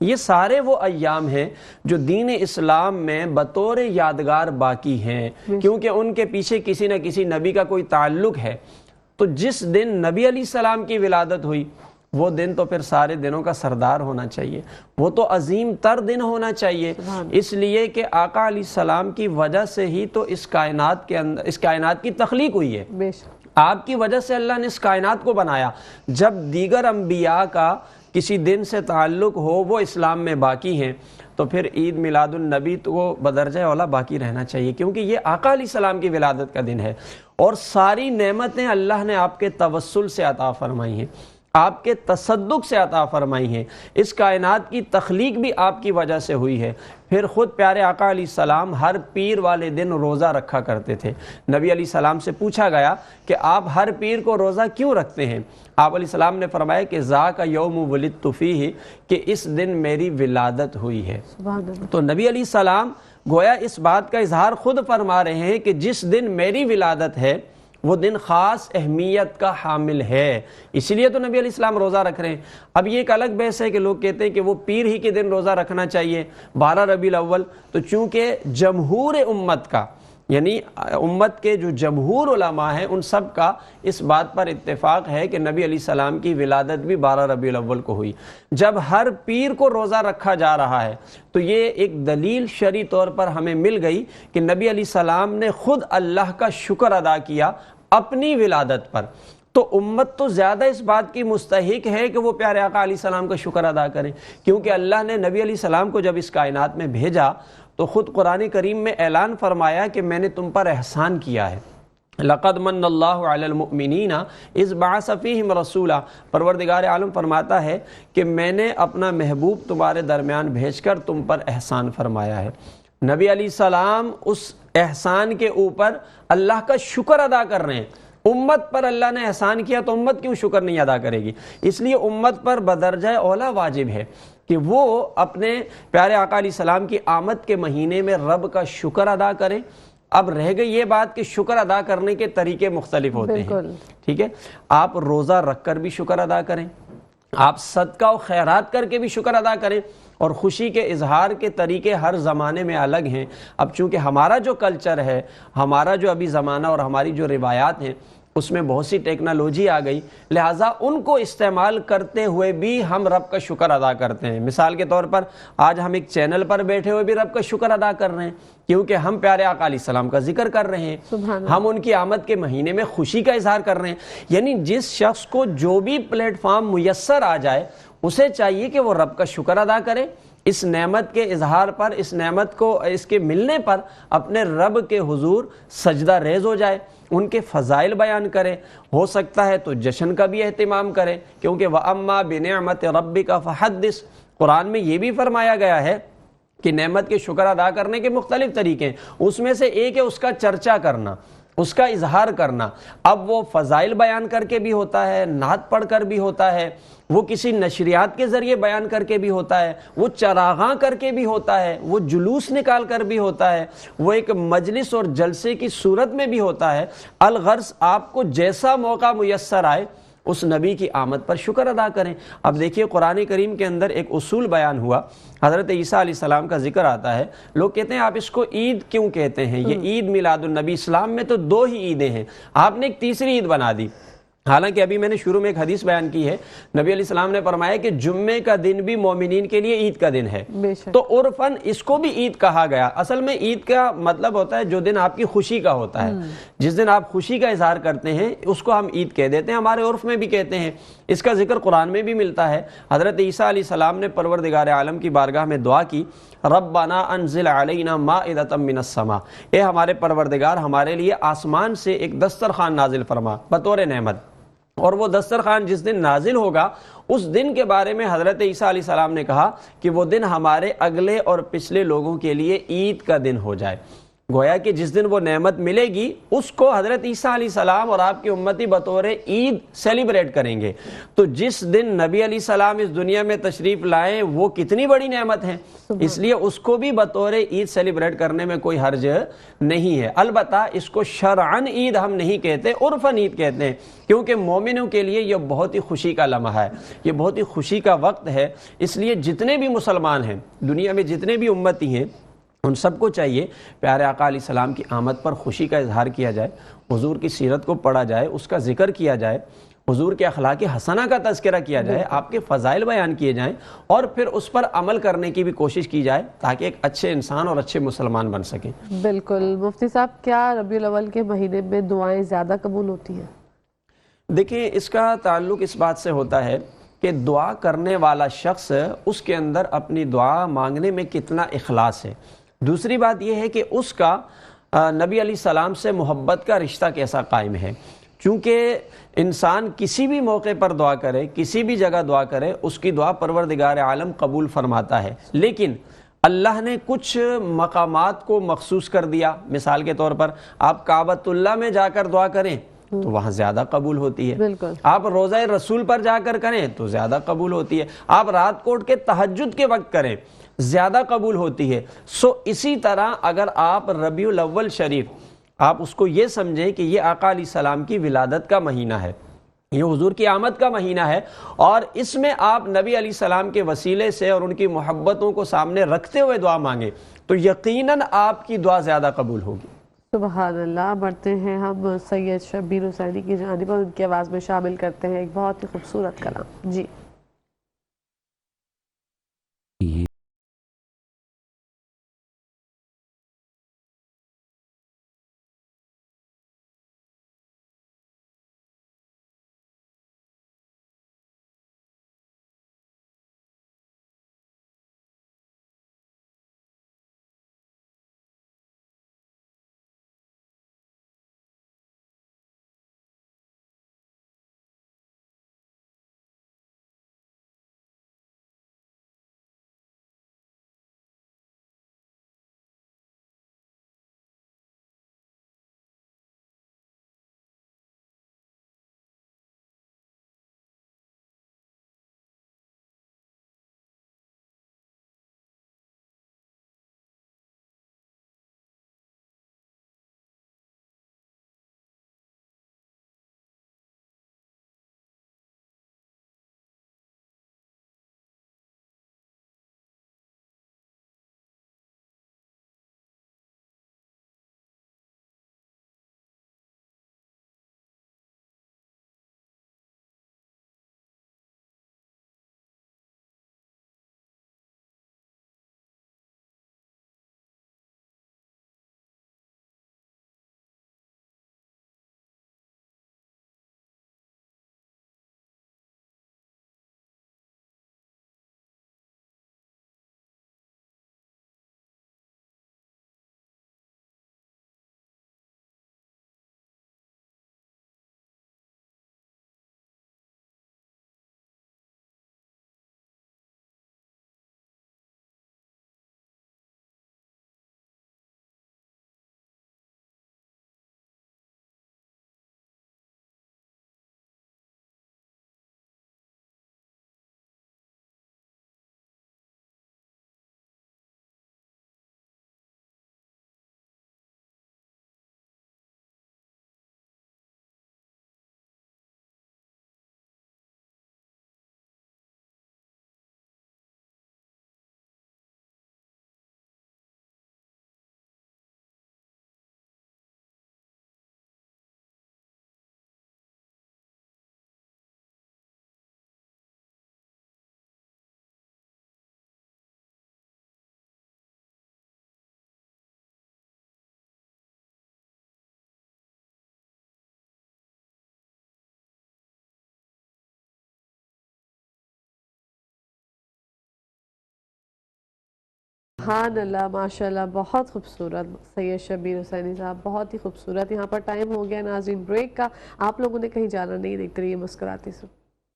یہ سارے وہ ایام ہیں جو دین اسلام میں بطور یادگار باقی ہیں، کیونکہ ان کے پیچھے کسی نہ کسی نبی کا کوئی تعلق ہے۔ تو جس دن نبی علیہ السلام کی ولادت ہوئی وہ دن تو پھر سارے دنوں کا سردار ہونا چاہیے، وہ تو عظیم تر دن ہونا چاہیے، اس لیے کہ آقا علیہ السلام کی وجہ سے ہی تو اس کائنات کے اندر اس کائنات کی تخلیق ہوئی ہے۔ آپ کی وجہ سے اللہ نے اس کائنات کو بنایا۔ جب دیگر انبیاء کا کسی دن سے تعلق ہو وہ اسلام میں باقی ہیں تو پھر عید میلاد النبی تو بدرجہ اولا باقی رہنا چاہیے، کیونکہ یہ آقا علیہ السلام کی ولادت کا دن ہے، اور ساری نعمتیں اللہ نے آپ کے توسل سے عطا فرمائی ہیں، آپ کے تصدق سے عطا فرمائی ہیں، اس کائنات کی تخلیق بھی آپ کی وجہ سے ہوئی ہے۔ پھر خود پیارے آقا علیہ السلام ہر پیر والے دن روزہ رکھا کرتے تھے۔ نبی علیہ السلام سے پوچھا گیا کہ آپ ہر پیر کو روزہ کیوں رکھتے ہیں؟ آپ علیہ السلام نے فرمایا کہ ذاک یوم ولدت فیہ، کہ اس دن میری ولادت ہوئی ہے۔ تو نبی علیہ السلام گویا اس بات کا اظہار خود فرما رہے ہیں کہ جس دن میری ولادت ہے وہ دن خاص اہمیت کا حامل ہے، اس لیے تو نبی علیہ السلام روزہ رکھ رہے ہیں۔ اب یہ ایک الگ بحث ہے کہ لوگ کہتے ہیں کہ وہ پیر ہی کے دن روزہ رکھنا چاہیے 12 ربیع الاول، تو چونکہ جمہور امت کا، یعنی امت کے جو جمہور علماء ہیں ان سب کا اس بات پر اتفاق ہے کہ نبی علیہ السلام کی ولادت بھی 12 ربیع الاول کو ہوئی۔ جب ہر پیر کو روزہ رکھا جا رہا ہے تو یہ ایک دلیل شرعی طور پر ہمیں مل گئی کہ نبی علیہ السلام نے خود اللہ کا شکر ادا کیا اپنی ولادت پر، تو امت تو زیادہ اس بات کی مستحق ہے کہ وہ پیارے آقا علیہ السلام کا شکر ادا کریں، کیونکہ اللہ نے نبی علیہ السلام کو جب اس کائنات میں بھیجا تو خود قرآن کریم میں اعلان فرمایا کہ میں نے تم پر احسان کیا ہے۔ لقد من اللہ علی المؤمنین اذ بعث فیہم رسولا، پروردگار عالم فرماتا ہے کہ میں نے اپنا محبوب تمہارے درمیان بھیج کر تم پر احسان فرمایا ہے۔ نبی علیہ السلام اس احسان کے اوپر اللہ کا شکر ادا کر رہے ہیں۔ امت پر اللہ نے احسان کیا تو امت کیوں شکر نہیں ادا کرے گی؟ اس لیے امت پر بدرجہ اولا واجب ہے کہ وہ اپنے پیارے آقا علیہ السلام کی آمد کے مہینے میں رب کا شکر ادا کریں۔ اب رہ گئی یہ بات کہ شکر ادا کرنے کے طریقے مختلف ہوتے ہیں، ٹھیک ہے؟ آپ روزہ رکھ کر بھی شکر ادا کریں، آپ صدقہ و خیرات کر کے بھی شکر ادا کریں، اور خوشی کے اظہار کے طریقے ہر زمانے میں الگ ہیں۔ اب چونکہ ہمارا جو کلچر ہے، ہمارا جو ابھی زمانہ اور ہماری جو روایات ہیں اس میں بہت سی ٹیکنالوجی آ گئی، لہٰذا ان کو استعمال کرتے ہوئے بھی ہم رب کا شکر ادا کرتے ہیں۔ مثال کے طور پر آج ہم ایک چینل پر بیٹھے ہوئے بھی رب کا شکر ادا کر رہے ہیں، کیونکہ ہم پیارے آقا علیہ السلام کا ذکر کر رہے ہیں، ہم ان کی آمد کے مہینے میں خوشی کا اظہار کر رہے ہیں۔ یعنی جس شخص کو جو بھی پلیٹ فارم میسر آ جائے اسے چاہیے کہ وہ رب کا شکر ادا کرے، اس نعمت کے اظہار پر، اس نعمت کو اس کے ملنے پر اپنے رب کے حضور سجدہ ریز ہو جائے، ان کے فضائل بیان کرے، ہو سکتا ہے تو جشن کا بھی اہتمام کرے، کیونکہ وَأَمَّا بِنِعْمَةِ رَبِّكَ فَحَدِّثْ، قرآن میں یہ بھی فرمایا گیا ہے کہ نعمت کے شکر ادا کرنے کے مختلف طریقے ہیں، اس میں سے ایک ہے اس کا چرچا کرنا، اس کا اظہار کرنا۔ اب وہ فضائل بیان کر کے بھی ہوتا ہے، نعت پڑھ کر بھی ہوتا ہے، وہ کسی نشریات کے ذریعے بیان کر کے بھی ہوتا ہے، وہ چراغاں کر کے بھی ہوتا ہے، وہ جلوس نکال کر بھی ہوتا ہے، وہ ایک مجلس اور جلسے کی صورت میں بھی ہوتا ہے۔ الغرض آپ کو جیسا موقع میسر آئے اس نبی کی آمد پر شکر ادا کریں۔ اب دیکھیے قرآن کریم کے اندر ایک اصول بیان ہوا، حضرت عیسیٰ علیہ السلام کا ذکر آتا ہے، لوگ کہتے ہیں آپ اس کو عید کیوں کہتے ہیں؟ یہ عید میلاد النبی، اسلام میں تو 2 ہی عیدیں ہیں، آپ نے ایک تیسری عید بنا دی۔ حالانکہ ابھی میں نے شروع میں ایک حدیث بیان کی ہے، نبی علیہ السلام نے فرمایا کہ جمعے کا دن بھی مومنین کے لیے عید کا دن ہے، تو عرفاً اس کو بھی عید کہا گیا۔ اصل میں عید کا مطلب ہوتا ہے جو دن آپ کی خوشی کا ہوتا ہے، جس دن آپ خوشی کا اظہار کرتے ہیں اس کو ہم عید کہہ دیتے ہیں، ہمارے عرف میں بھی کہتے ہیں، اس کا ذکر قرآن میں بھی ملتا ہے۔ حضرت عیسیٰ علیہ السلام نے پروردگار عالم کی بارگاہ میں دعا کی، ربنا انزل علینا مائدۃ من السماء، اے ہمارے پروردگار ہمارے لیے آسمان سے ایک دسترخوان نازل فرما بطور نعمت۔ اور وہ دسترخوان جس دن نازل ہوگا اس دن کے بارے میں حضرت عیسیٰ علیہ السلام نے کہا کہ وہ دن ہمارے اگلے اور پچھلے لوگوں کے لیے عید کا دن ہو جائے۔ گویا کہ جس دن وہ نعمت ملے گی اس کو حضرت عیسیٰ علیہ السلام اور آپ کی امتی بطور عید سیلیبریٹ کریں گے. تو جس دن نبی علیہ السلام اس دنیا میں تشریف لائیں وہ کتنی بڑی نعمت ہے, اس لیے اس کو بھی بطور عید سیلیبریٹ کرنے میں کوئی حرج نہیں ہے. البتہ اس کو شرعاً عید ہم نہیں کہتے, عرفاً عید کہتے ہیں, کیونکہ مومنوں کے لیے یہ بہت ہی خوشی کا لمحہ ہے, یہ بہت ہی خوشی کا وقت ہے. اس لیے جتنے بھی مسلمان ہیں دنیا میں, جتنے بھی امتی ہیں, ان سب کو چاہیے پیارے آقا علیہ السلام کی آمد پر خوشی کا اظہار کیا جائے, حضور کی سیرت کو پڑھا جائے, اس کا ذکر کیا جائے, حضور کے اخلاق حسنہ کا تذکرہ کیا جائے, آپ کے فضائل بیان کیے جائیں, اور پھر اس پر عمل کرنے کی بھی کوشش کی جائے تاکہ ایک اچھے انسان اور اچھے مسلمان بن سکیں. بالکل. مفتی صاحب, کیا ربیع الاول کے مہینے میں دعائیں زیادہ قبول ہوتی ہیں؟ دیکھیں, اس کا تعلق اس بات سے ہوتا ہے کہ دعا کرنے والا شخص اس کے اندر اپنی دعا مانگنے میں کتنا اخلاص ہے. دوسری بات یہ ہے کہ اس کا نبی علیہ السلام سے محبت کا رشتہ کیسا قائم ہے. چونکہ انسان کسی بھی موقع پر دعا کرے, کسی بھی جگہ دعا کرے, اس کی دعا پروردگار عالم قبول فرماتا ہے. لیکن اللہ نے کچھ مقامات کو مخصوص کر دیا. مثال کے طور پر آپ کعبۃ اللہ میں جا کر دعا کریں تو وہاں زیادہ قبول ہوتی ہے. بالکل. آپ روضہ رسول پر جا کر کریں تو زیادہ قبول ہوتی ہے. آپ رات کو اٹھ کے تہجد کے وقت کریں زیادہ قبول ہوتی ہے. اسی طرح اگر آپ ربیع الاول شریف آپ اس کو یہ سمجھیں کہ یہ آقا علیہ السلام کی ولادت کا مہینہ ہے, یہ حضور کی آمد کا مہینہ ہے, اور اس میں آپ نبی علیہ السلام کے وسیلے سے اور ان کی محبتوں کو سامنے رکھتے ہوئے دعا مانگیں تو یقیناً آپ کی دعا زیادہ قبول ہوگی. سبحان اللہ. بڑھتے ہیں ہم سید شبیر حسینی کی جانب اور ان کی آواز میں شامل کرتے ہیں ایک بہت ہی خوبصورت کلام. جی. سبحان اللہ. ماشاء اللہ, بہت خوبصورت سید شبیر حسینی صاحب, بہت ہی خوبصورت. یہاں پر ٹائم ہو گیا ناظرین بریک کا. آپ لوگوں نے کہیں جانا نہیں, دیکھتے رہیے مسکراتی سے.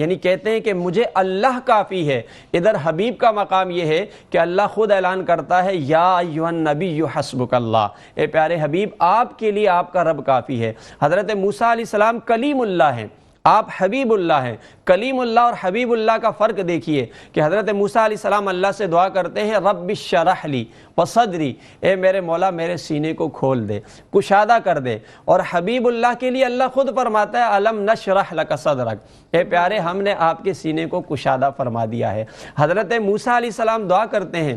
یعنی کہتے ہیں کہ مجھے اللہ کافی ہے۔ ادھر حبیب کا مقام یہ ہے کہ اللہ خود اعلان کرتا ہے یا ایھا النبی حسبک اللہ، اے پیارے حبیب آپ کے لیے آپ کا رب کافی ہے۔ حضرت موسیٰ علیہ السلام کلیم اللہ ہیں، آپ حبیب اللہ ہیں۔ کلیم اللہ اور حبیب اللہ کا فرق دیکھیے کہ حضرت موسیٰ علیہ السلام اللہ سے دعا کرتے ہیں رب اشرح لی وصدری، اے میرے مولا میرے سینے کو کھول دے، کشادہ کر دے۔ اور حبیب اللہ کے لیے اللہ خود فرماتا ہے الم نشرح لک صدرک، اے پیارے ہم نے آپ کے سینے کو کشادہ فرما دیا ہے۔ حضرت موسیٰ علیہ السلام دعا کرتے ہیں،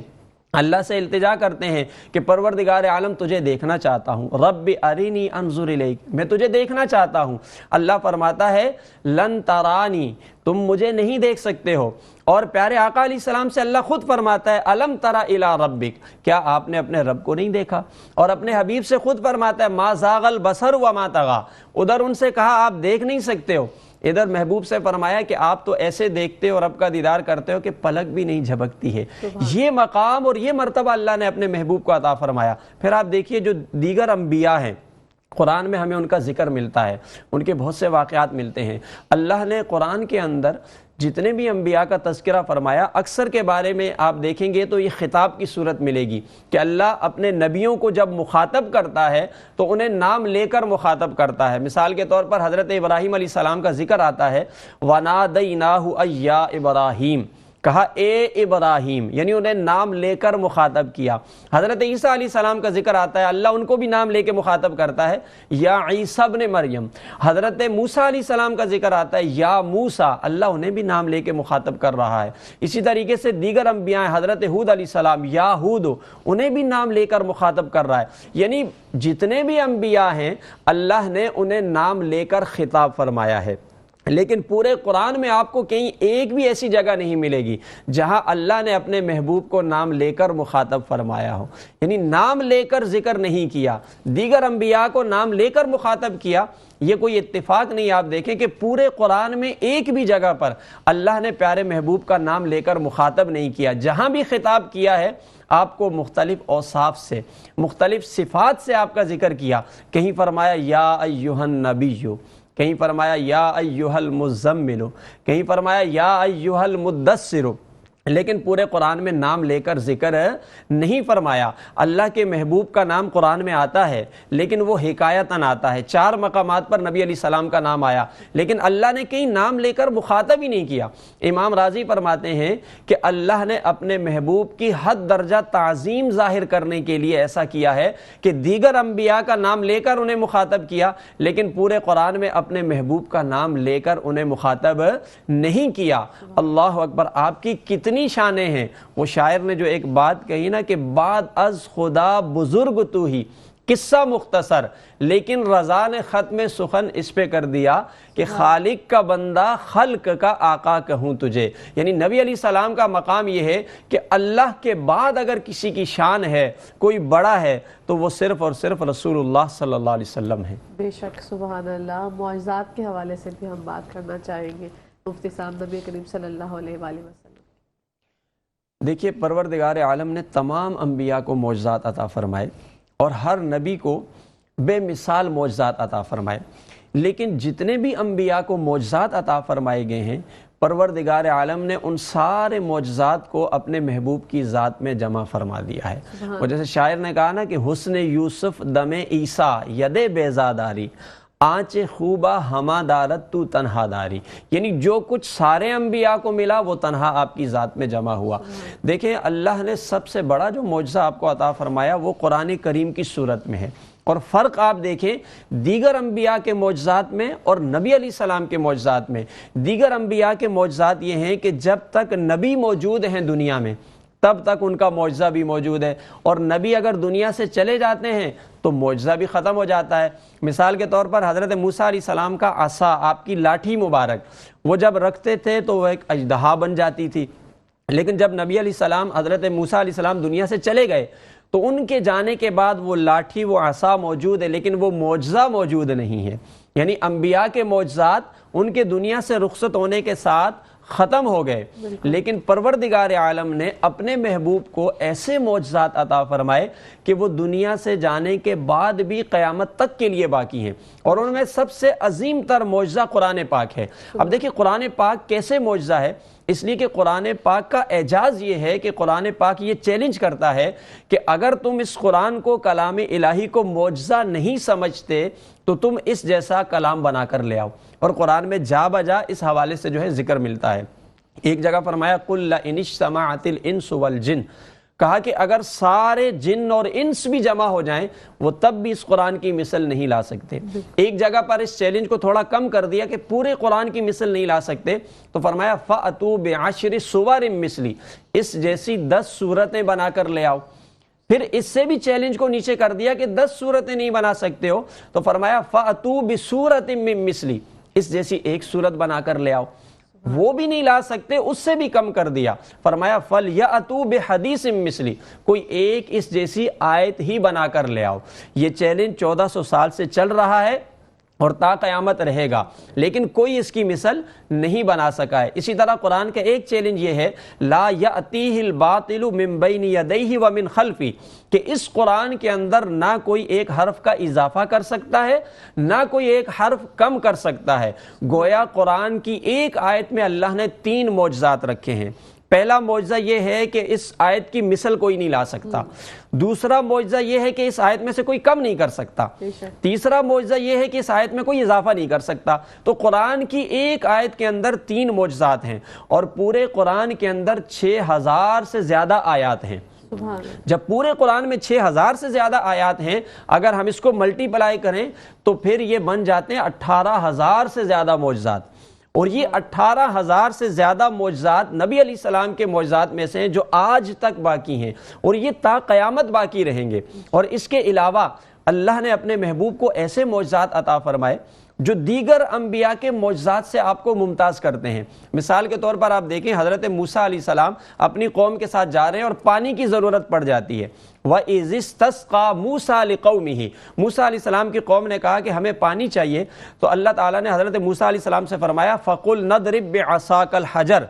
اللہ سے التجا کرتے ہیں کہ پروردگار عالم تجھے دیکھنا چاہتا ہوں، رب ارینی انظر الیک، میں تجھے دیکھنا چاہتا ہوں۔ اللہ فرماتا ہے لن ترانی، تم مجھے نہیں دیکھ سکتے ہو۔ اور پیارے آقا علیہ السلام سے اللہ خود فرماتا ہے الم تر الی ربک، کیا آپ نے اپنے رب کو نہیں دیکھا؟ اور اپنے حبیب سے خود فرماتا ہے ما زاغ البصر وما طغی، ادھر ان سے کہا آپ دیکھ نہیں سکتے ہو، ادھر محبوب سے فرمایا کہ آپ تو ایسے دیکھتے ہو رب کا دیدار کرتے ہو کہ پلک بھی نہیں جھپکتی ہے۔ یہ مقام اور یہ مرتبہ اللہ نے اپنے محبوب کو عطا فرمایا۔ پھر آپ دیکھیے جو دیگر انبیاء ہیں، قرآن میں ہمیں ان کا ذکر ملتا ہے، ان کے بہت سے واقعات ملتے ہیں۔ اللہ نے قرآن کے اندر جتنے بھی انبیاء کا تذکرہ فرمایا، اکثر کے بارے میں آپ دیکھیں گے تو یہ خطاب کی صورت ملے گی کہ اللہ اپنے نبیوں کو جب مخاطب کرتا ہے تو انہیں نام لے کر مخاطب کرتا ہے۔ مثال کے طور پر حضرت ابراہیم علیہ السلام کا ذکر آتا ہے وَنَادَيْنَاهُ أَيْ يَا إِبْرَاهِيمُ، کہا اے ابراہیم، یعنی انہیں نام لے کر مخاطب کیا۔ حضرت عیسیٰ علیہ السلام کا ذکر آتا ہے، اللہ ان کو بھی نام لے کے مخاطب کرتا ہے یا عیسیٰ ابن مریم۔ حضرت موسیٰ علیہ السلام کا ذکر آتا ہے یا موسیٰ، اللہ انہیں بھی نام لے کے مخاطب کر رہا ہے۔ اسی طریقے سے دیگر انبیاء، حضرت ہود علیہ السلام یا ہود، انہیں بھی نام لے کر مخاطب کر رہا ہے۔ یعنی جتنے بھی انبیاء ہیں اللہ نے انہیں نام لے کر خطاب فرمایا ہے۔ لیکن پورے قرآن میں آپ کو کہیں ایک بھی ایسی جگہ نہیں ملے گی جہاں اللہ نے اپنے محبوب کو نام لے کر مخاطب فرمایا ہو، یعنی نام لے کر ذکر نہیں کیا، دیگر انبیاء کو نام لے کر مخاطب کیا۔ یہ کوئی اتفاق نہیں، آپ دیکھیں کہ پورے قرآن میں ایک بھی جگہ پر اللہ نے پیارے محبوب کا نام لے کر مخاطب نہیں کیا۔ جہاں بھی خطاب کیا ہے آپ کو مختلف اوصاف سے، مختلف صفات سے آپ کا ذکر کیا۔ کہیں فرمایا یا ایھا النبی، کہیں فرمایا یا ایھا المزمل، کہیں فرمایا یا ایھا المدثر، لیکن پورے قرآن میں نام لے کر ذکر نہیں فرمایا۔ اللہ کے محبوب کا نام قرآن میں آتا ہے لیکن وہ حکایتاً آتا ہے۔ 4 مقامات پر نبی علیہ السلام کا نام آیا لیکن اللہ نے کہیں نام لے کر مخاطب ہی نہیں کیا۔ امام راضی فرماتے ہیں کہ اللہ نے اپنے محبوب کی حد درجہ تعظیم ظاہر کرنے کے لیے ایسا کیا ہے کہ دیگر انبیاء کا نام لے کر انہیں مخاطب کیا لیکن پورے قرآن میں اپنے محبوب کا نام لے کر انہیں مخاطب نہیں کیا۔ اللہ اکبر، آپ کی کتنی شانیں ہیں۔ وہ شاعر نے جو ایک بات کہی نا کہ بعد از خدا بزرگ تو ہی، قصہ مختصر لیکن رضا نے ختم سخن اس پہ کر دیا کہ خالق کا بندہ خلق کا آقا کہوں تجھے۔ یعنی نبی علیہ السلام کا مقام یہ ہے کہ اللہ کے بعد اگر کسی کی شان ہے، کوئی بڑا ہے، تو وہ صرف اور صرف رسول اللہ صلی اللہ علیہ وسلم ہے۔ بے شک، سبحان اللہ۔ معجزات کے حوالے سے بھی ہم بات کرنا چاہیں گے مفتی صاحب، نبی کریم صلی اللہ علیہ وآلہ وسلم۔ دیکھیے پروردگار عالم نے تمام انبیاء کو معجزات عطا فرمائے اور ہر نبی کو بے مثال معجزات عطا فرمائے، لیکن جتنے بھی انبیاء کو معجزات عطا فرمائے گئے ہیں پروردگار عالم نے ان سارے معجزات کو اپنے محبوب کی ذات میں جمع فرما دیا ہے۔ اور جیسے شاعر نے کہا نا کہ حسن یوسف دم عیسیٰ ید بیضاداری، آنچ خوبہ ہما دارت تو تنہا داری، یعنی جو کچھ سارے انبیاء کو ملا وہ تنہا آپ کی ذات میں جمع ہوا۔ دیکھیں اللہ نے سب سے بڑا جو معجزہ آپ کو عطا فرمایا وہ قرآن کریم کی صورت میں ہے، اور فرق آپ دیکھیں دیگر انبیاء کے معجزات میں اور نبی علیہ السلام کے معجزات میں۔ دیگر انبیاء کے معجزات یہ ہیں کہ جب تک نبی موجود ہیں دنیا میں تب تک ان کا معجزہ بھی موجود ہے، اور نبی اگر دنیا سے چلے جاتے ہیں تو معجزہ بھی ختم ہو جاتا ہے۔ مثال کے طور پر حضرت موسیٰ علیہ السلام کا عصا، آپ کی لاٹھی مبارک، وہ جب رکھتے تھے تو وہ ایک اژدہا بن جاتی تھی، لیکن جب نبی علیہ السلام حضرت موسیٰ علیہ السلام دنیا سے چلے گئے تو ان کے جانے کے بعد وہ لاٹھی، وہ عصا موجود ہے لیکن وہ معجزہ موجود نہیں ہے۔ یعنی انبیاء کے معجزات ان کے دنیا سے رخصت ہونے کے ساتھ ختم ہو گئے، لیکن پروردگار عالم نے اپنے محبوب کو ایسے معجزات عطا فرمائے کہ وہ دنیا سے جانے کے بعد بھی قیامت تک کے لیے باقی ہیں۔ اور ان میں سب سے عظیم تر معجزہ قرآن پاک ہے۔ اب دیکھیں قرآن پاک کیسے معجزہ ہے، اس لیے کہ قرآن پاک کا اعجاز یہ ہے کہ قرآن پاک یہ چیلنج کرتا ہے کہ اگر تم اس قرآن کو کلام الہی کو معجزہ نہیں سمجھتے تو تم اس جیسا کلام بنا کر لے آؤ۔ اور قرآن میں جا بجا اس حوالے سے جو ہے ذکر ملتا ہے۔ ایک جگہ فرمایا قُلْ لَئِنِ اجْتَمَعَتِ الْإِنسُ وَالْجِنُّ، کہا کہ اگر سارے جن اور انس بھی جمع ہو جائیں وہ تب بھی اس قرآن کی مثل نہیں لا سکتے۔ ایک جگہ پر اس چیلنج کو تھوڑا کم کر دیا کہ پورے قرآن کی مثل نہیں لا سکتے، تو فرمایا فَأْتُوا بِعَشْرِ سُوَرٍ مِثْلِهِ، اس جیسی 10 صورتیں بنا کر لے آؤ۔ پھر اس سے بھی چیلنج کو نیچے کر دیا کہ 10 صورتیں نہیں بنا سکتے ہو، تو فرمایا فَأْتُوا بِسُورَةٍ مِّن مِثْلِهِ، اس جیسی ایک صورت بنا کر لے آؤ۔ وہ بھی نہیں لا سکتے، اس سے بھی کم کر دیا، فرمایا فَلْيَأْتُوا بِحَدِيثٍ مِّثْلِهِ، کوئی ایک اس جیسی آیت ہی بنا کر لے آؤ۔ یہ چیلنج 1400 سال سے چل رہا ہے اور تا قیامت رہے گا، لیکن کوئی اس کی مثل نہیں بنا سکا ہے۔ اسی طرح قرآن کا ایک چیلنج یہ ہے لا یأتیہ الباطل من بین یدیہ ومن خلفہ، کہ اس قرآن کے اندر نہ کوئی ایک حرف کا اضافہ کر سکتا ہے نہ کوئی ایک حرف کم کر سکتا ہے۔ گویا قرآن کی ایک آیت میں اللہ نے 3 معجزات رکھے ہیں۔ پہلا معجزہ یہ ہے کہ اس آیت کی مثل کوئی نہیں لا سکتا، دوسرا معجزہ یہ ہے کہ اس آیت میں سے کوئی کم نہیں کر سکتا، تیسرا معجزہ یہ ہے کہ اس آیت میں کوئی اضافہ نہیں کر سکتا۔ تو قرآن کی ایک آیت کے اندر 3 معجزات ہیں، اور پورے قرآن کے اندر 6000 سے زیادہ آیات ہیں۔ جب پورے قرآن میں 6000 سے زیادہ آیات ہیں، اگر ہم اس کو ملٹی پلائی کریں تو پھر یہ بن جاتے ہیں 18000 سے زیادہ معجزات۔ اور یہ 18000 سے زیادہ معجزات نبی علیہ السلام کے معجزات میں سے ہیں جو آج تک باقی ہیں، اور یہ تا قیامت باقی رہیں گے۔ اور اس کے علاوہ اللہ نے اپنے محبوب کو ایسے معجزات عطا فرمائے جو دیگر انبیاء کے معجزات سے آپ کو ممتاز کرتے ہیں۔ مثال کے طور پر آپ دیکھیں حضرت موسیٰ علیہ السلام اپنی قوم کے ساتھ جا رہے ہیں اور پانی کی ضرورت پڑ جاتی ہے۔ وَإِذِ اسْتَسْقَىٰ مُوسَىٰ لِقَوْمِهِ، موسیٰ علیہ السلام کی قوم نے کہا کہ ہمیں پانی چاہیے، تو اللہ تعالیٰ نے حضرت موسیٰ علیہ السلام سے فرمایا فَقُلْ نَضْرِبْ بِعَصَاكَ الْحَجَرَ،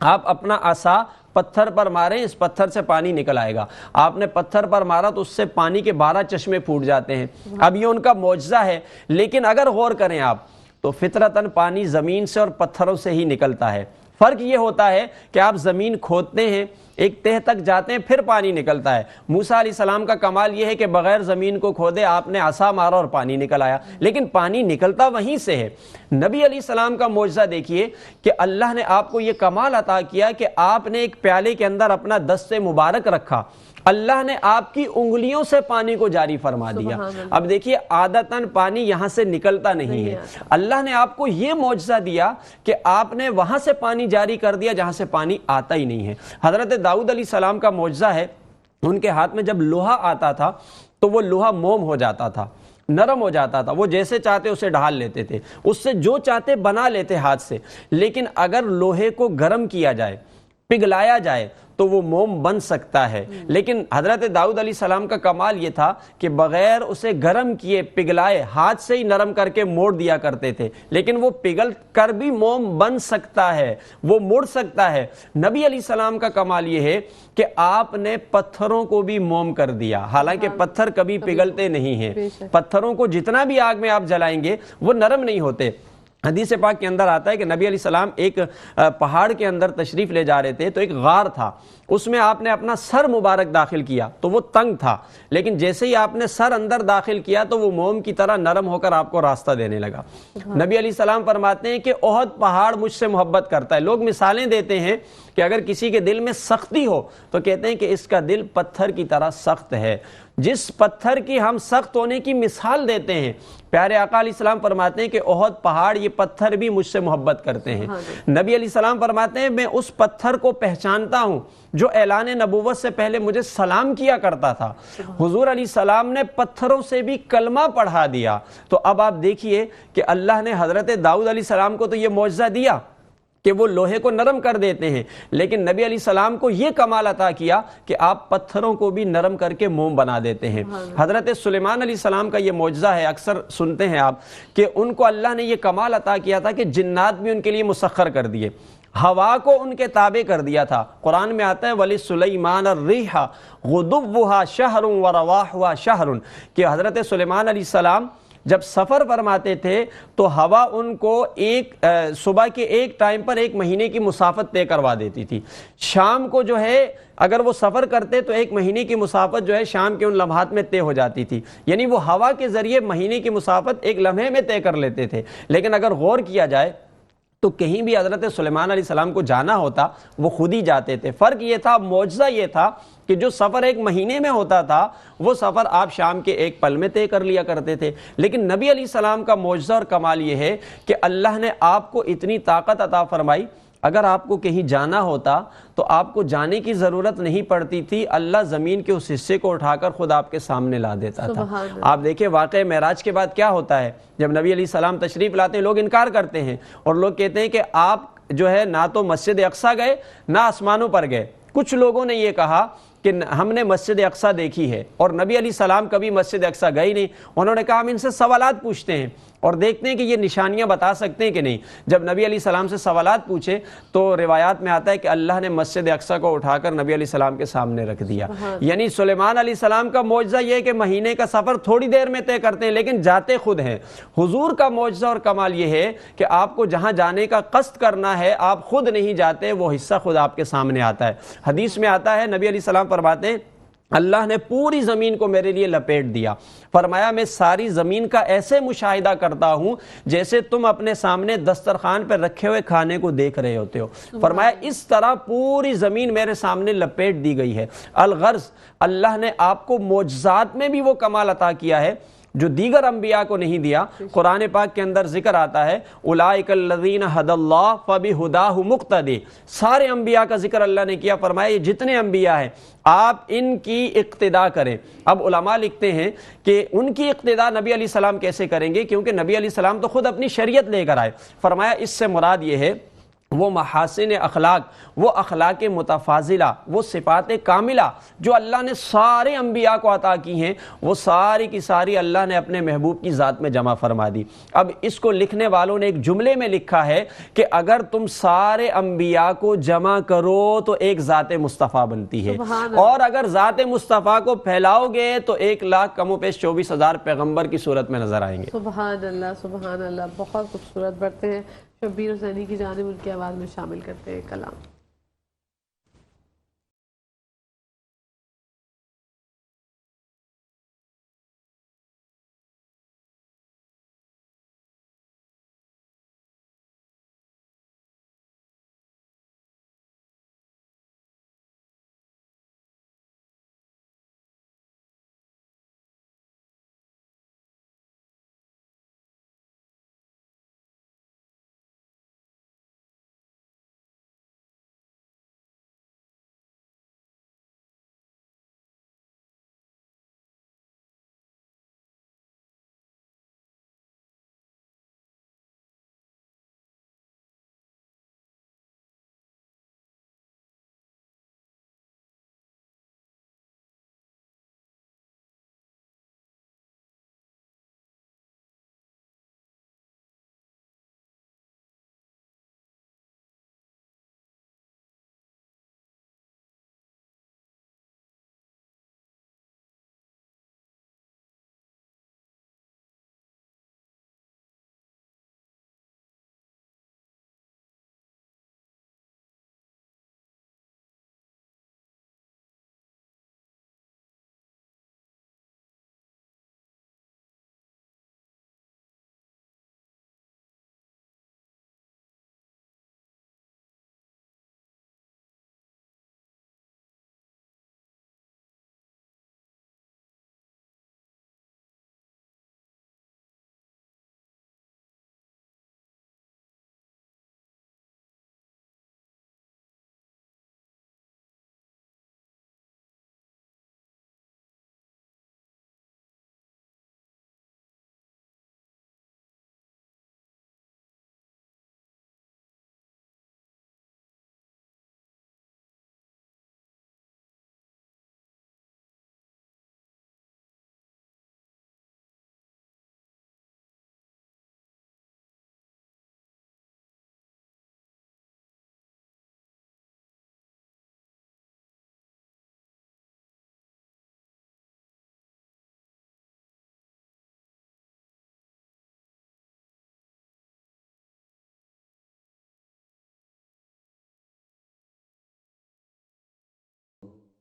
آپ اپنا عصا پتھر پر ماریں، اس پتھر سے پانی نکل آئے گا۔ آپ نے پتھر پر مارا تو اس سے پانی کے 12 چشمے پھوٹ جاتے ہیں۔ اب یہ ان کا معجزہ ہے، لیکن اگر غور کریں آپ تو فطرتاً پانی زمین سے اور پتھروں سے ہی نکلتا ہے۔ فرق یہ ہوتا ہے کہ آپ زمین کھودتے ہیں، ایک تہ تک جاتے ہیں، پھر پانی نکلتا ہے۔ موسیٰ علیہ السلام کا کمال یہ ہے کہ بغیر زمین کو کھودے آپ نے عصا مارا اور پانی نکل آیا، لیکن پانی نکلتا وہیں سے ہے۔ نبی علیہ السلام کا معجزہ دیکھیے کہ اللہ نے آپ کو یہ کمال عطا کیا کہ آپ نے ایک پیالے کے اندر اپنا دست مبارک رکھا، اللہ نے آپ کی انگلیوں سے پانی کو جاری فرما دیا۔ اب دیکھیے عادتاً پانی یہاں سے نکلتا نہیں ہے، اللہ نے آپ کو یہ معجزہ دیا کہ آپ نے وہاں سے پانی جاری کر دیا جہاں سے پانی آتا ہی نہیں ہے۔ حضرت داؤد علیہ السلام کا معجزہ ہے، ان کے ہاتھ میں جب لوہا آتا تھا تو وہ لوہا موم ہو جاتا تھا، نرم ہو جاتا تھا، وہ جیسے چاہتے اسے ڈھال لیتے تھے، اس سے جو چاہتے بنا لیتے ہاتھ سے۔ لیکن اگر لوہے کو گرم کیا جائے، پگھلایا جائے تو وہ موم بن سکتا ہے۔ لیکن حضرت داؤد علیہ السلام کا کمال یہ تھا کہ بغیر اسے گرم کیے پگھلائے ہاتھ سے ہی نرم کر کے موڑ دیا کرتے تھے، لیکن وہ پگھل کر بھی موم بن سکتا ہے، وہ مڑ سکتا ہے۔ نبی علیہ السلام کا کمال یہ ہے کہ آپ نے پتھروں کو بھی موم کر دیا، حالانکہ پتھر کبھی پگھلتے نہیں ہیں۔ پتھروں کو جتنا بھی آگ میں آپ جلائیں گے وہ نرم نہیں ہوتے۔ حدیث پاک کے اندر آتا ہے کہ نبی علیہ السلام ایک پہاڑ کے اندر تشریف لے جا رہے تھے، تو ایک غار تھا، اس میں آپ نے اپنا سر مبارک داخل کیا تو وہ تنگ تھا، لیکن جیسے ہی آپ نے سر اندر داخل کیا تو وہ موم کی طرح نرم ہو کر آپ کو راستہ دینے لگا۔ نبی علیہ السلام فرماتے ہیں کہ احد پہاڑ مجھ سے محبت کرتا ہے۔ لوگ مثالیں دیتے ہیں کہ اگر کسی کے دل میں سختی ہو تو کہتے ہیں کہ اس کا دل پتھر کی طرح سخت ہے۔ جس پتھر کی ہم سخت ہونے کی مثال دیتے ہیں، پیارے آقا علیہ السلام فرماتے ہیں کہ احد پہاڑ یہ پتھر بھی مجھ سے محبت کرتے ہیں۔ نبی علیہ السلام فرماتے ہیں میں اس پتھر کو پہچانتا ہوں جو اعلان نبوت سے پہلے مجھے سلام کیا کرتا تھا۔ حضور علیہ السلام نے پتھروں سے بھی کلمہ پڑھا دیا۔ تو اب آپ دیکھیے کہ اللہ نے حضرت داؤد علیہ السلام کو تو یہ معجزہ دیا کہ وہ لوہے کو نرم کر دیتے ہیں، لیکن نبی علیہ السلام کو یہ کمال عطا کیا کہ آپ پتھروں کو بھی نرم کر کے موم بنا دیتے ہیں۔ حضرت سلیمان علیہ السلام کا یہ معجزہ ہے، اکثر سنتے ہیں آپ کہ ان کو اللہ نے یہ کمال عطا کیا تھا کہ جنات بھی ان کے لیے مسخر کر دیے، ہوا کو ان کے تابع کر دیا تھا۔ قرآن میں آتا ہے وَلِسُلَيْمَانَ الرِّيحَ غُدُوُّهَا شَهْرٌ وَرَوَاحُهَا شَهْرٌ، کہ حضرت سلیمان علیہ السلام جب سفر فرماتے تھے تو ہوا ان کو صبح کے ایک ٹائم پر 1 مہینے کی مسافت طے کروا دیتی تھی. شام کو جو ہے اگر وہ سفر کرتے تو 1 مہینے کی مسافت جو ہے شام کے ان لمحات میں طے ہو جاتی تھی. یعنی وہ ہوا کے ذریعے مہینے کی مسافت 1 لمحے میں طے کر لیتے تھے. لیکن اگر غور کیا جائے تو کہیں بھی حضرت سلیمان علیہ السلام کو جانا ہوتا وہ خود ہی جاتے تھے. فرق یہ تھا, معجزہ یہ تھا کہ جو سفر 1 مہینے میں ہوتا تھا وہ سفر آپ شام کے 1 پل میں طے کر لیا کرتے تھے. لیکن نبی علیہ السلام کا معجزہ اور کمال یہ ہے کہ اللہ نے آپ کو اتنی طاقت عطا فرمائی, اگر آپ کو کہیں جانا ہوتا تو آپ کو جانے کی ضرورت نہیں پڑتی تھی, اللہ زمین کے اس حصے کو اٹھا کر خود آپ کے سامنے لا دیتا تھا. آپ دیکھیں واقعہ معراج کے بعد کیا ہوتا ہے, جب نبی علیہ السلام تشریف لاتے ہیں لوگ انکار کرتے ہیں اور لوگ کہتے ہیں کہ آپ جو ہے نہ تو مسجد اقصیٰ گئے نہ آسمانوں پر گئے. کچھ لوگوں نے یہ کہا کہ ہم نے مسجد اقصیٰ دیکھی ہے اور نبی علیہ السلام کبھی مسجد اقصیٰ گئے نہیں. انہوں نے کہا ہم ان سے سوالات پوچھتے ہیں اور دیکھتے ہیں کہ یہ نشانیاں بتا سکتے ہیں کہ نہیں. جب نبی علیہ السلام سے سوالات پوچھے تو روایات میں آتا ہے کہ اللہ نے مسجد اقصیٰ کو اٹھا کر نبی علیہ السلام کے سامنے رکھ دیا. یعنی سلیمان علیہ السلام کا معجزہ یہ ہے کہ مہینے کا سفر تھوڑی دیر میں طے کرتے ہیں لیکن جاتے خود ہیں. حضور کا معجزہ اور کمال یہ ہے کہ آپ کو جہاں جانے کا قصد کرنا ہے آپ خود نہیں جاتے, وہ حصہ خود آپ کے سامنے آتا ہے. حدیث میں آتا ہے نبی علیہ السلام فرماتے ہیں اللہ نے پوری زمین کو میرے لیے لپیٹ دیا. فرمایا میں ساری زمین کا ایسے مشاہدہ کرتا ہوں جیسے تم اپنے سامنے دسترخوان پہ رکھے ہوئے کھانے کو دیکھ رہے ہوتے ہو. فرمایا اس طرح پوری زمین میرے سامنے لپیٹ دی گئی ہے. الغرض اللہ نے آپ کو معجزات میں بھی وہ کمال عطا کیا ہے جو دیگر انبیاء کو نہیں دیا. قرآن پاک کے اندر ذکر آتا ہے اولئک الذین ھدی اللہ فبہداہ مقتدی. سارے انبیاء کا ذکر اللہ نے کیا, فرمایا یہ جتنے انبیاء ہیں آپ ان کی اقتداء کریں. اب علماء لکھتے ہیں کہ ان کی اقتداء نبی علیہ السلام کیسے کریں گے, کیونکہ نبی علیہ السلام تو خود اپنی شریعت لے کر آئے. فرمایا اس سے مراد یہ ہے وہ محاسن اخلاق, وہ اخلاق متفاضلہ, وہ صفات کاملہ جو اللہ نے سارے انبیاء کو عطا کی ہیں وہ ساری کی ساری اللہ نے اپنے محبوب کی ذات میں جمع فرما دی. اب اس کو لکھنے والوں نے ایک جملے میں لکھا ہے کہ اگر تم سارے انبیاء کو جمع کرو تو ایک ذات مصطفیٰ بنتی ہے, اور اگر ذات مصطفیٰ کو پھیلاؤ گے تو 1,00,000 کم و بیش 24,000 پیغمبر کی صورت میں نظر آئیں گے. سبحان اللہ سبحان اللہ, بہت خوبصورت. بڑھتے ہیں شبیر حسینی کی جانب, ان کی آواز میں شامل کرتے ہیں کلام.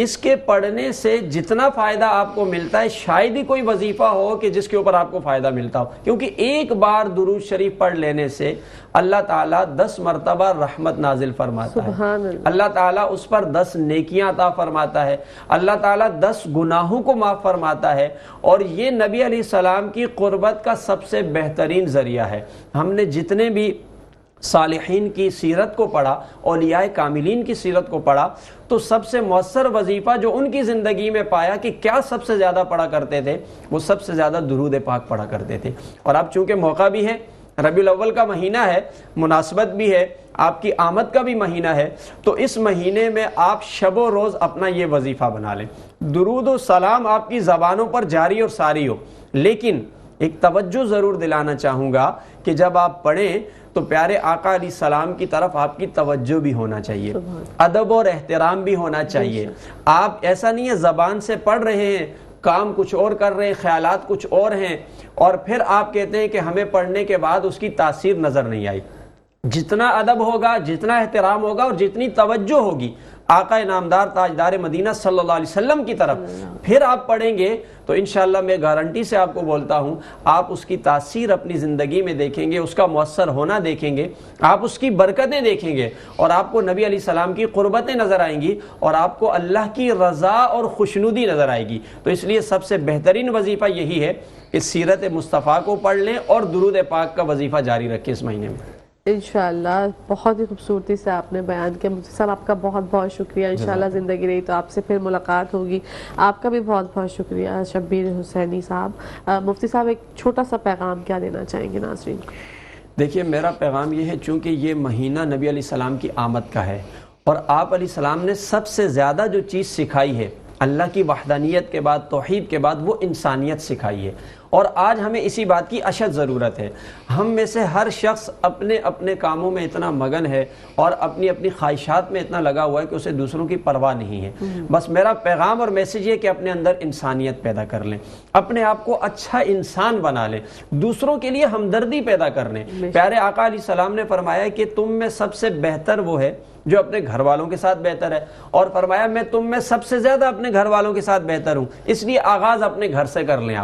اس کے پڑھنے سے جتنا فائدہ آپ کو ملتا ہے شاید ہی کوئی وظیفہ ہو کہ جس کے اوپر آپ کو فائدہ ملتا ہو، کیونکہ ایک بار درود شریف پڑھ لینے سے اللہ تعالیٰ 10 مرتبہ رحمت نازل فرماتا ہے، سبحان اللہ، اللہ تعالیٰ اس پر 10 نیکیاں عطا فرماتا ہے، اللہ تعالیٰ 10 گناہوں کو معاف فرماتا ہے، اور یہ نبی علیہ السلام کی قربت کا سب سے بہترین ذریعہ ہے۔ ہم نے جتنے بھی صالحین کی سیرت کو پڑھا، اولیاء کاملین کی سیرت کو پڑھا، تو سب سے مؤثر وظیفہ جو ان کی زندگی میں پایا کہ کیا سب سے زیادہ پڑھا کرتے تھے، وہ سب سے زیادہ درود پاک پڑھا کرتے تھے۔ اور اب چونکہ موقع بھی ہے، ربیع الاول کا مہینہ ہے، مناسبت بھی ہے، آپ کی آمد کا بھی مہینہ ہے، تو اس مہینے میں آپ شب و روز اپنا یہ وظیفہ بنا لیں، درود و سلام آپ کی زبانوں پر جاری اور ساری ہو۔ لیکن ایک توجہ ضرور دلانا چاہوں گا کہ جب آپ پڑھیں تو پیارے آقا علیہ السلام کی طرف آپ کی توجہ بھی ہونا چاہیے، ادب اور احترام بھی ہونا چاہیے۔ آپ ایسا نہیں ہے زبان سے پڑھ رہے ہیں، کام کچھ اور کر رہے ہیں، خیالات کچھ اور ہیں، اور پھر آپ کہتے ہیں کہ ہمیں پڑھنے کے بعد اس کی تاثیر نظر نہیں آئی۔ جتنا ادب ہوگا، جتنا احترام ہوگا اور جتنی توجہ ہوگی آقا نامدار تاجدار مدینہ صلی اللہ علیہ وسلم کی طرف پھر آپ پڑھیں گے تو انشاءاللہ میں گارنٹی سے آپ کو بولتا ہوں آپ اس کی تاثیر اپنی زندگی میں دیکھیں گے، اس کا مؤثر ہونا دیکھیں گے، آپ اس کی برکتیں دیکھیں گے، اور آپ کو نبی علیہ السلام کی قربتیں نظر آئیں گی، اور آپ کو اللہ کی رضا اور خوشنودی نظر آئے گی۔ تو اس لیے سب سے بہترین وظیفہ یہی ہے کہ سیرت مصطفیٰ کو پڑھ لیں اور درود پاک کا وظیفہ جاری رکھیں اس مہینے میں۔ انشاءاللہ بہت ہی خوبصورتی سے آپ نے بیان کیا مفتی صاحب، آپ کا بہت بہت شکریہ۔ انشاءاللہ زندگی رہی تو آپ سے پھر ملاقات ہوگی، آپ کا بھی بہت بہت شکریہ شبیر حسینی صاحب۔ مفتی صاحب ایک چھوٹا سا پیغام کیا دینا چاہیں گے ناظرین کو؟ دیکھیے میرا پیغام یہ ہے، چونکہ یہ مہینہ نبی علیہ السلام کی آمد کا ہے، اور آپ علیہ السلام نے سب سے زیادہ جو چیز سکھائی ہے اللہ کی وحدانیت کے بعد، توحید کے بعد، وہ انسانیت سکھائی ہے، اور آج ہمیں اسی بات کی اشد ضرورت ہے۔ ہم میں سے ہر شخص اپنے اپنے کاموں میں اتنا مگن ہے اور اپنی اپنی خواہشات میں اتنا لگا ہوا ہے کہ اسے دوسروں کی پرواہ نہیں ہے۔ بس میرا پیغام اور میسیج یہ کہ اپنے اندر انسانیت پیدا کر لیں، اپنے آپ کو اچھا انسان بنا لیں، دوسروں کے لیے ہمدردی پیدا کر لیں۔ پیارے آقا علیہ السلام نے فرمایا کہ تم میں سب سے بہتر وہ ہے جو اپنے گھر والوں کے ساتھ بہتر ہے، اور فرمایا میں تم میں سب سے زیادہ اپنے گھر والوں کے ساتھ بہتر ہوں۔ اس لیے آغاز اپنے گھر سے کر لیں،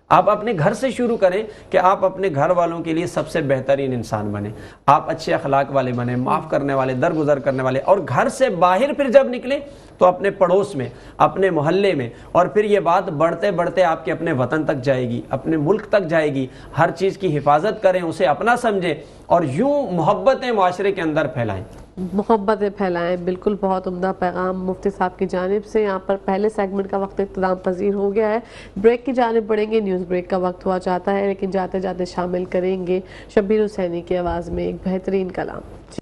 آپ اپنے گھر سے شروع کریں کہ آپ اپنے گھر والوں کے لیے سب سے بہترین انسان بنیں، آپ اچھے اخلاق والے بنیں، معاف کرنے والے، درگزر کرنے والے، اور گھر سے باہر پھر جب نکلیں تو اپنے پڑوس میں، اپنے محلے میں، اور پھر یہ بات بڑھتے بڑھتے آپ کے اپنے وطن تک جائے گی، اپنے ملک تک جائے گی۔ ہر چیز کی حفاظت کریں، اسے اپنا سمجھیں، اور یوں محبتیں معاشرے کے اندر پھیلائیں۔ محبتیں پھیلائیں، بالکل بہت عمدہ پیغام مفتی صاحب کی جانب سے۔ یہاں پر پہلے سیگمنٹ کا وقت اختتام پذیر ہو گیا ہے، بریک کی جانب بڑھیں گے، نیوز بریک کا وقت ہوا چاہتا ہے، لیکن جاتے جاتے شامل کریں گے شبیر حسینی کی آواز میں ایک بہترین کلام۔